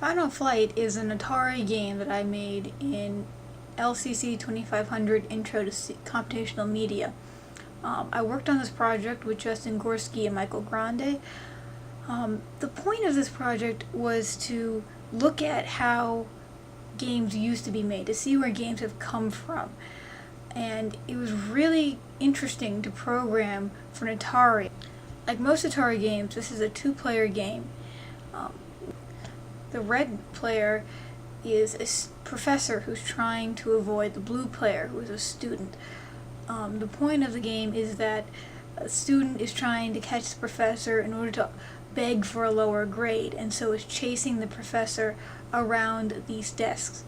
Final Flight is an Atari game that I made in LCC 2500 Intro to Computational Media. I worked on this project with Justin Gorski and Michael Grande. The point of this project was to look at how games used to be made, to see where games have come from. And it was really interesting to program for an Atari. Like most Atari games, this is a two-player game. The red player is a professor who's trying to avoid the blue player, who is a student. The point of the game is that a student is trying to catch the professor in order to beg for a lower grade, and so is chasing the professor around these desks.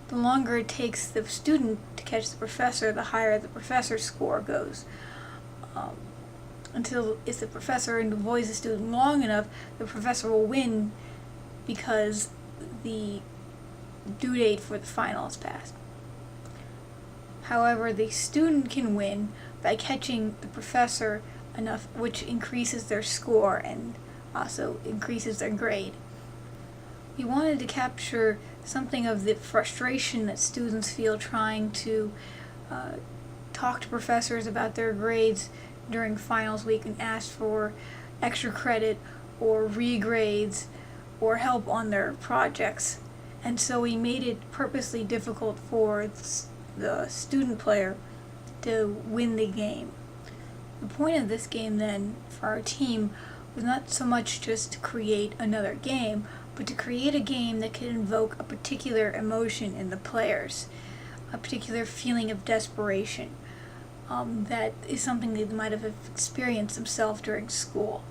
The longer it takes the student to catch the professor, the higher the professor's score goes. Until if the professor avoids the student long enough, the professor will win because the due date for the final is passed. However, the student can win by catching the professor enough, which increases their score and also increases their grade. We wanted to capture something of the frustration that students feel trying to talk to professors about their grades during finals week and ask for extra credit or regrades or help on their projects. And so we made it purposely difficult for the student player to win the game. The point of this game then for our team was not so much just to create another game, but to create a game that could invoke a particular emotion in the players, a particular feeling of desperation that is something they might have experienced themselves during school.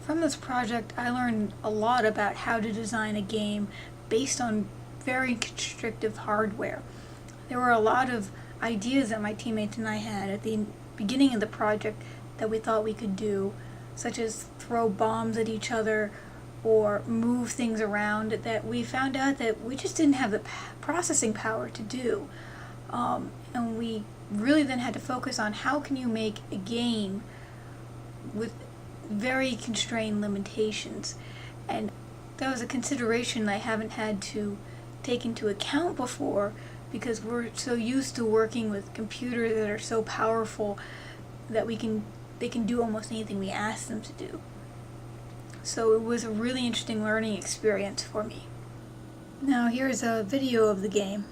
From this project, I learned a lot about how to design a game based on very constrictive hardware. There were a lot of ideas that my teammates and I had at the beginning of the project that we thought we could do, such as throw bombs at each other or move things around, that we found out that we just didn't have the processing power to do. And we really then had to focus on how can you make a game with very constrained limitations. And that was a consideration I haven't had to take into account before, because we're so used to working with computers that are so powerful that they can do almost anything we ask them to do. So it was a really interesting learning experience for me. Now here's a video of the game.